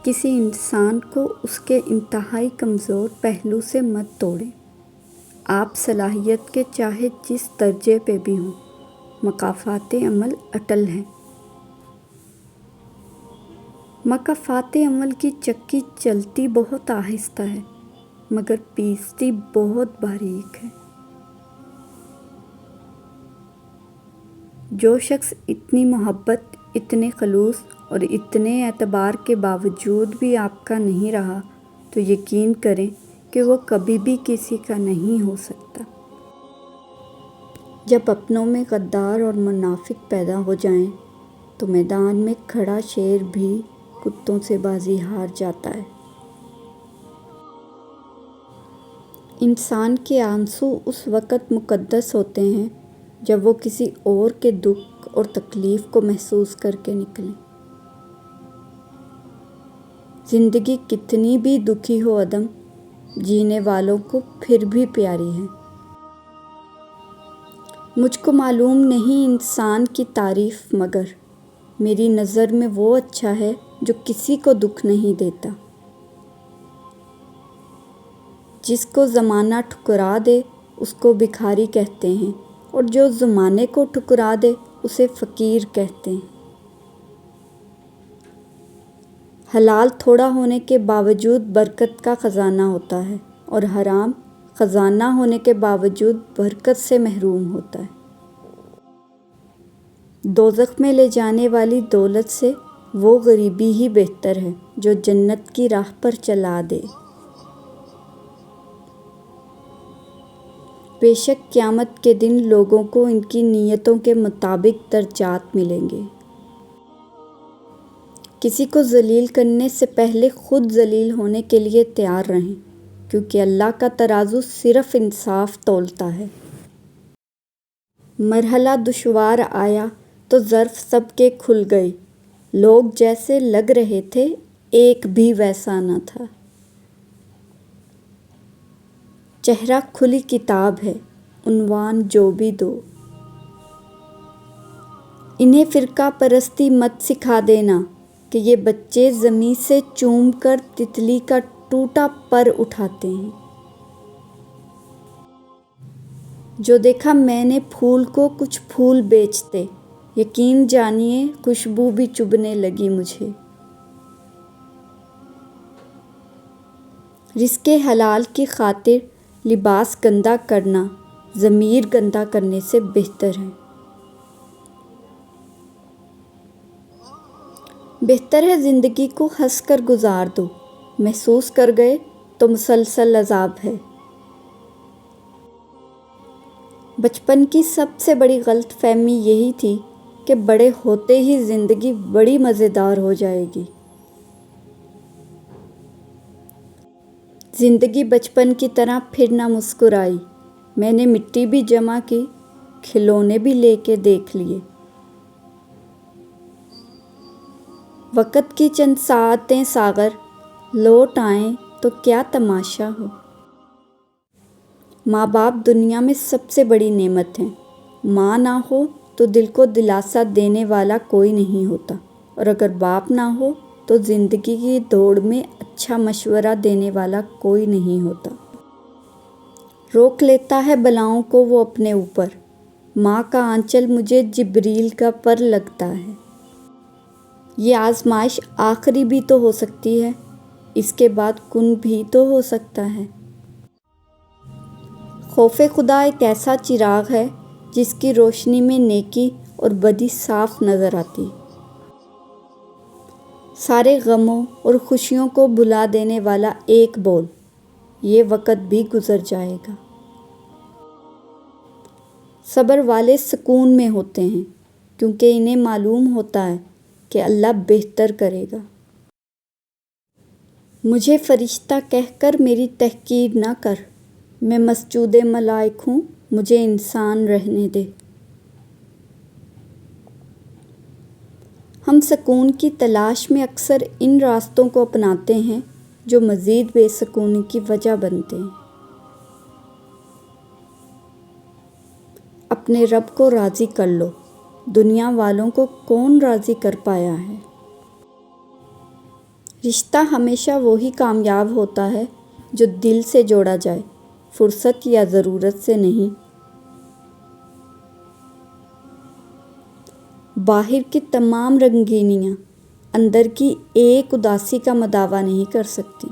کسی انسان کو اس کے انتہائی کمزور پہلو سے مت توڑیں۔ آپ صلاحیت کے چاہے جس درجے پہ بھی ہوں، مقافات عمل اٹل ہیں۔ مقافات عمل کی چکی چلتی بہت آہستہ ہے مگر پیستی بہت باریک ہے۔ جو شخص اتنی محبت، اتنے خلوص اور اتنے اعتبار کے باوجود بھی آپ کا نہیں رہا تو یقین کریں کہ وہ کبھی بھی کسی کا نہیں ہو سکتا۔ جب اپنوں میں غدار اور منافق پیدا ہو جائیں تو میدان میں کھڑا شیر بھی کتوں سے بازی ہار جاتا ہے۔ انسان کے آنسو اس وقت مقدس ہوتے ہیں جب وہ کسی اور کے دکھ اور تکلیف کو محسوس کر کے نکلیں۔ زندگی کتنی بھی دکھی ہو عدم، جینے والوں کو پھر بھی پیاری ہے۔ مجھ کو معلوم نہیں انسان کی تعریف مگر میری نظر میں وہ اچھا ہے جو کسی کو دکھ نہیں دیتا۔ جس کو زمانہ ٹھکرا دے اس کو بھکاری کہتے ہیں اور جو زمانے کو ٹھکرا دے اسے فقیر کہتے ہیں۔ حلال تھوڑا ہونے کے باوجود برکت کا خزانہ ہوتا ہے اور حرام خزانہ ہونے کے باوجود برکت سے محروم ہوتا ہے۔ دوزخ میں لے جانے والی دولت سے وہ غریبی ہی بہتر ہے جو جنت کی راہ پر چلا دے۔ بے شک قیامت کے دن لوگوں کو ان کی نیتوں کے مطابق درجات ملیں گے۔ کسی کو ذلیل کرنے سے پہلے خود ذلیل ہونے کے لیے تیار رہیں، کیونکہ اللہ کا ترازو صرف انصاف تولتا ہے۔ مرحلہ دشوار آیا تو ظرف سب کے کھل گئے، لوگ جیسے لگ رہے تھے ایک بھی ویسا نہ تھا۔ چہرہ کھلی کتاب ہے، عنوان جو بھی دو۔ انہیں فرقہ پرستی مت سکھا دینا کہ یہ بچے زمیں سے چوم کر تتلی کا ٹوٹا پر اٹھاتے ہیں۔ جو دیکھا میں نے پھول کو کچھ پھول بیچتے، یقین جانیے خوشبو بھی چبھنے لگی مجھے۔ رزق حلال کی خاطر لباس گندا کرنا ضمیر گندا کرنے سے بہتر ہے۔ بہتر ہے زندگی کو ہنس کر گزار دو، محسوس کر گئے تو مسلسل عذاب ہے۔ بچپن کی سب سے بڑی غلط فہمی یہی تھی کہ بڑے ہوتے ہی زندگی بڑی مزیدار ہو جائے گی۔ زندگی بچپن کی طرح پھر نہ مسکرائی۔ میں نے مٹی بھی جمع کی، کھلونے بھی لے کے دیکھ لیے۔ وقت کی چند ساعتیں ساغر لوٹ آئیں تو کیا تماشا ہو۔ ماں باپ دنیا میں سب سے بڑی نعمت ہیں۔ ماں نہ ہو تو دل کو دلاسا دینے والا کوئی نہیں ہوتا، اور اگر باپ نہ ہو تو زندگی کی دوڑ میں اچھا مشورہ دینے والا کوئی نہیں ہوتا۔ روک لیتا ہے بلاؤں کو وہ اپنے اوپر۔ ماں کا آنچل مجھے جبریل کا پر لگتا ہے۔ یہ آزمائش آخری بھی تو ہو سکتی ہے، اس کے بعد کن بھی تو ہو سکتا ہے۔ خوف خدا ایک ایسا چراغ ہے جس کی روشنی میں نیکی اور بدی صاف نظر آتی۔ سارے غموں اور خوشیوں کو بھلا دینے والا ایک بول، یہ وقت بھی گزر جائے گا۔ صبر والے سکون میں ہوتے ہیں کیونکہ انہیں معلوم ہوتا ہے کہ اللہ بہتر کرے گا۔ مجھے فرشتہ کہہ کر میری تحقیر نہ کر، میں مسجود ملائک ہوں، مجھے انسان رہنے دے۔ ہم سکون کی تلاش میں اکثر ان راستوں کو اپناتے ہیں جو مزید بے سکونی کی وجہ بنتے ہیں۔ اپنے رب کو راضی کر لو، دنیا والوں کو کون راضی کر پایا ہے۔ رشتہ ہمیشہ وہی کامیاب ہوتا ہے جو دل سے جوڑا جائے، فرصت یا ضرورت سے نہیں۔ باہر کی تمام رنگینیاں اندر کی ایک اداسی کا مداوا نہیں کر سکتی۔